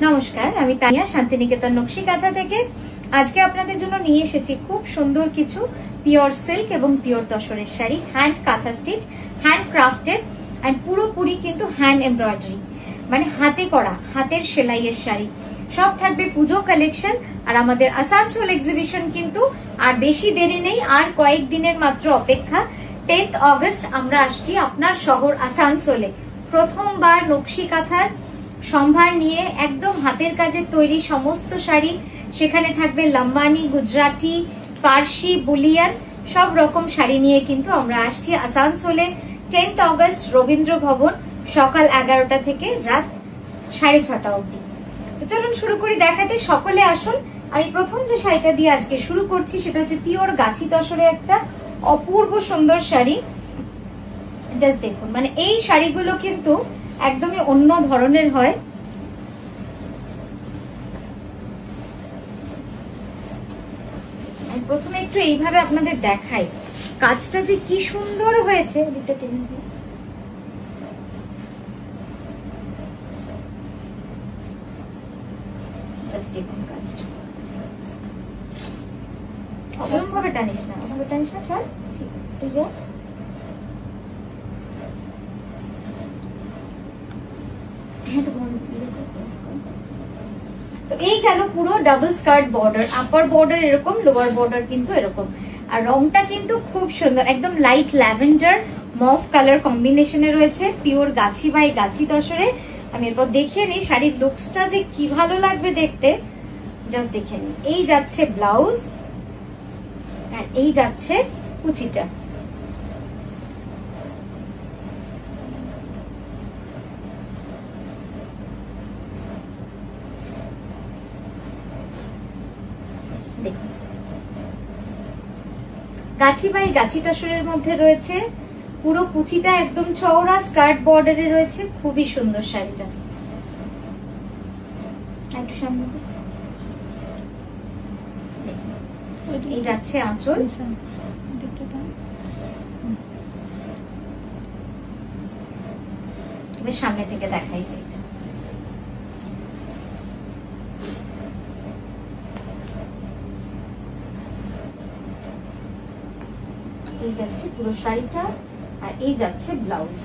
নমস্কার, আমি তানিয়া শান্তিনিকেতন নকশি কাঁথা থেকে। আজকে আপনাদের জন্য নিয়ে এসেছি খুব সুন্দর কিছু পিওর সিল্ক এবং পিওর তসরের শাড়ি, হ্যান্ড কাঁথা স্টিচ, হ্যান্ড ক্রাফটেড এন্ড পুরোপুরি কিন্তু হ্যান্ড এমব্রয়ডারি, মানে হাতে করা, হাতের সেলাইয়ের শাড়ি। সব থাকবে পুজো কালেকশন। আর আমাদের আসানসোল এক্সিবিশন কিন্তু আর বেশি দেরি নেই, আর কয়েকদিনের মাত্র অপেক্ষা। 10th অগস্ট আমরা আসছি আপনার শহর আসানসোলে। প্রথমবার নকশি কাঁথার সম্ভার নিয়ে একদম হাতের কাজের তৈরি সমস্ত শাড়ি। সেখানে থাকবে লাম্বানি, গুজরাটি, পার্সি, বুলিয়ান, সব রকম শাড়ি নিয়ে কিন্তু আমরা আসছি আসানসোলে। 10th অগস্ট রবীন্দ্র ভবন, সকাল 11টা থেকে রাত 6:30 অবধি। চলুন শুরু করি দেখাতে, সকলে আসুন। আমি প্রথম যে শাড়িটা দিয়ে আজকে শুরু করছি সেটা হচ্ছে পিওর গাছি তসরের একটা অপূর্ব সুন্দর শাড়ি। জাস্ট দেখুন, মানে এই শাড়িগুলো কিন্তু একদমই অন্য ধরনের হয়। প্রথমে একটু এইভাবে আপনাদের দেখাই কাজটা যে কি সুন্দর হয়েছে। দেখুন কাজটা, ওরকম ভাবে টানিস না, ওভাবে টানিস না, ছাড়। ঠিক আছে, তো এই গেল পুরো double skirt border, upper border এরকম, লোয়ার বর্ডার কিন্তু এরকম। আর রংটা কিন্তু খুব সুন্দর, একদম লাইট ল্যাভেন্ডার মভ কালার কম্বিনেশনে রয়েছে, পিওর গাছি বাই গাছি তসরে। আমি এরপর দেখিয়ে নিই শাড়ির লুকসটা যে কি ভালো লাগবে দেখতে। জাস্ট দেখে নিই, এই যাচ্ছে ব্লাউজ আর এই যাচ্ছে কুচিটা। গাছি বাই গাছি তসরের মধ্যে রয়েছে, পুরো কুচিটা একদম চওড়া স্কার্ট বর্ডারে রয়েছে, খুবই সুন্দর শাড়িটা। একটু সামনে, এই যাচ্ছে আঁচল, সামনে থেকে দেখাই শাড়িটা। এই যাচ্ছে পুরো শাড়িটা আর এই যাচ্ছে ব্লাউজ।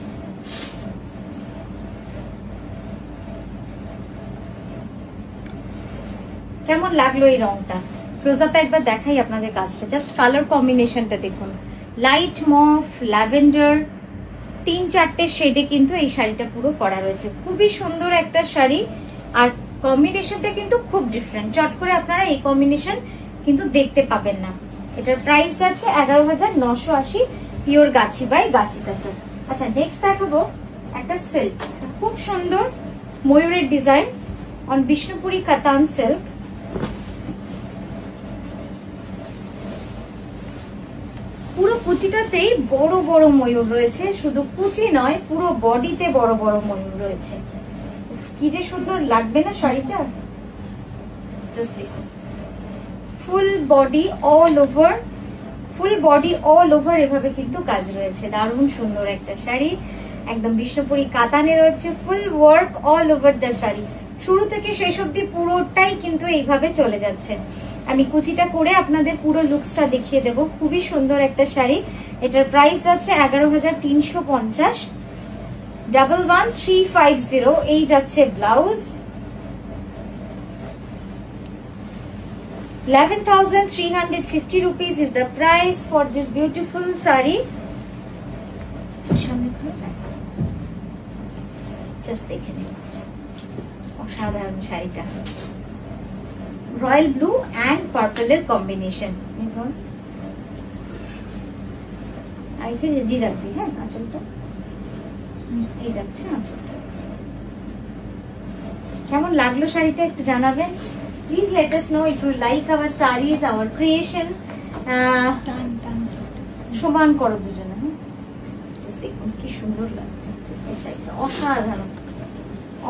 কেমন লাগলো এই রংটা? ক্লোজ আপ একবার দেখাই আপনাদের কাজটা। জাস্ট কালার কম্বিনেশনটা দেখুন, লাইট মভ, ল্যাভেন্ডার, 3-4টে শেডে কিন্তু এই শাড়িটা পুরো করা রয়েছে। খুবই সুন্দর একটা শাড়ি, আর কম্বিনেশনটা কিন্তু খুব ডিফারেন্ট। চট করে আপনারা এই কম্বিনেশন কিন্তু দেখতে পাবেন না। এটার প্রাইস আছে 11,980, পিওর গাছি বাই গাছি তসর। আচ্ছা, নেক্সট দেখাবো একটা সিল্ক, খুব সুন্দর ময়ূরের ডিজাইন অন বিষ্ণুপুরি কাতান সিল্ক। পুরো কুচিটাতেই বড় বড় ময়ূর রয়েছে, শুধু কুচি নয় পুরো বডিতে বড় বড় ময়ূর রয়েছে। কি যে সুন্দর লাগবে না শাড়িটা, জাস্ট দেখুন। Full body all over, full body all over এভাবে কিন্তু কাজ রয়েছে। দারুণ সুন্দর একটা শাড়ি, একদম বিষ্ণুপুরি কাতানে রয়েছে, ফুল work all over the sari. শুরু থেকে শেষ অব্দি পুরোটাই কিন্তু এইভাবে চলে যাচ্ছে। আমি কুচিটা করে আপনাদের পুরো লুকসটা দেখিয়ে দেব। খুবই সুন্দর একটা শাড়ি। এটার প্রাইস আছে 11,350, 11,350। এই যাচ্ছে blouse, 11,350 rupees is the price for this beautiful sari. Just দেখে নিন, অসাধারণ শাড়িটা, রয়্যাল ব্লু অ্যান্ড পার্পলের কম্বিনেশন। রেডি রাখবি, হ্যাঁ আঁচলটা। এই যাচ্ছে আঁচলটা। কেমন লাগলো শাড়িটা একটু জানাবেন। Please let us know if you like our sarees, our creation. সমান করো দুজনে, হ্যাঁ। দেখুন কি সুন্দর লাগছে এই শাড়িটা, অসাধারণ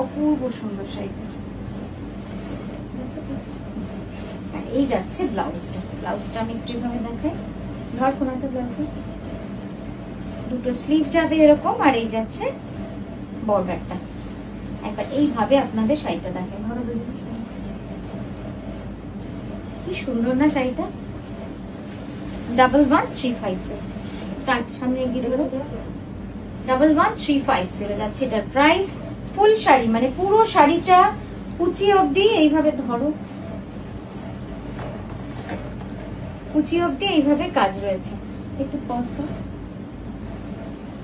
অপূর্ব সুন্দর শাড়িটা। এই যাচ্ছে ব্লাউজটা, ব্লাউজটা আমি একটু ভাবে দেখাই। ধর কোনটা ব্লাউজে দুটো স্লিভ যাবে এরকম, আর এই যাচ্ছে বর্ডারটা। একবার এইভাবে আপনাদের শাড়িটা দেখেন, ধরো কি সুন্দর না শাড়িটা। 11350 সামনে এগিয়ে দেবো। 11350 যাচ্ছে এটার প্রাইস। ফুল শাড়ি মানে পুরো শাড়িটা কুচি অবধি এইভাবে ধরো, কুচি অবধি এইভাবে কাজ রয়েছে। একটু পজ করো।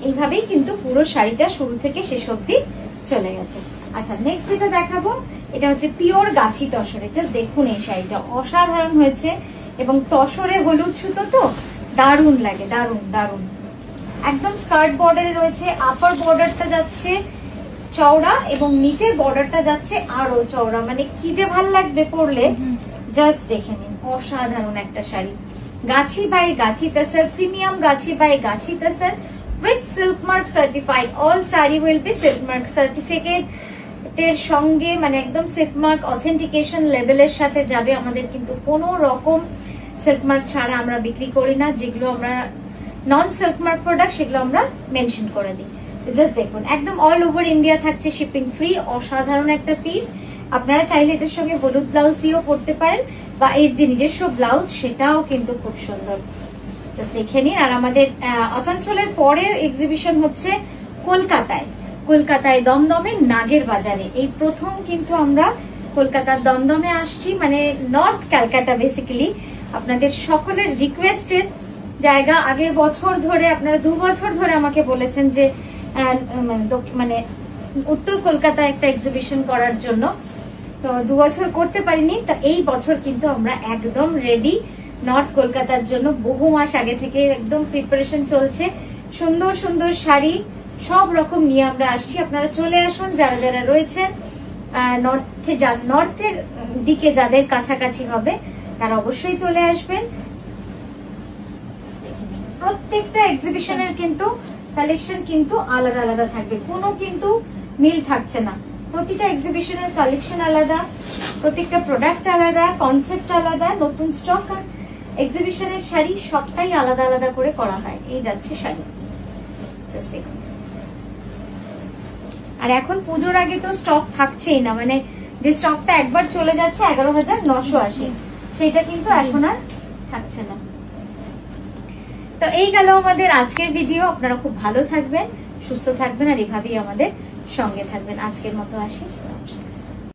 এইভাবেই কিন্তু পুরো শাড়িটা শুরু থেকে শেষ অবধি চলে গেছে। আচ্ছা নেক্সট যেটা দেখাবো এটা হচ্ছে পিওর গাছি তসরে। জাস্ট দেখুন এই শাড়িটা অসাধারণ হয়েছে এবং তসরে হলুদ সুতো তো দারুণ লাগে, দারুণ দারুণ। একদম স্কার্ট বর্ডারে রয়েছে, আপার বর্ডারটা যাচ্ছে চওড়া এবং নিচের বর্ডারটা যাচ্ছে আরো চওড়া, মানে কি যে ভাল লাগবে পরলে জাস্ট দেখে নিন। অসাধারণ একটা শাড়ি। গাছি by Gachhi tussar, premium Gachhi by Gachhi tussar with silk mark certified. All saree will be silk mark certificate এর সঙ্গে, মানে একদম সিল্ক মার্ক অথেন্টিকেশন লেভেলের সাথে যাবে। আমাদের কিন্তু কোনো রকম সিল্ক মার্ক ছাড়া আমরা বিক্রি করি না। যেগুলো আমরা নন সিল্ক মার্ক প্রোডাক্ট সেগুলো আমরা মেনশন করে দিই। জাস্ট দেখুন একদম অল ওভার ইন্ডিয়া থাকছে শিপিং ফ্রি। অসাধারণ একটা পিস। আপনারা চাইলে এটার সঙ্গে হলুদ ব্লাউজ দিয়েও পরতে পারেন বা এর যে নিজস্ব ব্লাউজ সেটাও কিন্তু খুব সুন্দর। জাস্ট দেখে নিন। আর আমাদের আসানসোলের পরের এক্সিবিশন হচ্ছে কলকাতায়, কলকাতায় দমদমে নাগের বাজারে। এই প্রথম কিন্তু আমরা কলকাতার দমদমে আসছি, মানে নর্থ ক্যালকাটা বেসিক্যালি। আপনাদের সকলের রিকোয়েস্টেড জায়গা। আগের বছর ধরে আপনারা 2 বছর ধরে আমাকে বলেছেন যে মানে উত্তর কলকাতায় একটা এক্সিবিশন করার জন্য, তো 2 বছর করতে পারিনি। তা এই বছর কিন্তু আমরা একদম রেডি নর্থ কলকাতার জন্য। বহু মাস আগে থেকে একদম প্রিপারেশন চলছে। সুন্দর সুন্দর শাড়ি সব রকম নিয়ে আমরা আসছি। আপনারা চলে আসুন যারা যারা রয়েছেন নর্থের দিকে, যাদের কাছাকাছি হবে তারা অবশ্যই চলে আসবেন। প্রত্যেকটা এক্সিবিশনের কিন্তু কালেকশন কিন্তু আলাদা আলাদা থাকবে, কোনো কিন্তু মিল থাকছে না। প্রতিটা এক্সিবিশনের কালেকশন আলাদা, প্রত্যেকটা প্রোডাক্ট আলাদা, কনসেপ্ট আলাদা, নতুন স্টক। আর এক্সিবিশনের শাড়ি সবটাই আলাদা আলাদা করে করা হয়। এই যাচ্ছে শাড়ি, জাস্ট দেখুন। আর এখন পুজোর আগে তো স্টক থাকছেই না, মানে যে স্টকটা একবার চলে যাচ্ছে 11,980 সেটা কিন্তু এখন আর থাকছে না। তো এই গেল আমাদের আজকের ভিডিও। আপনারা খুব ভালো থাকবেন, সুস্থ থাকবেন আর এভাবেই আমাদের সঙ্গে থাকবেন। আজকের মতো আসি।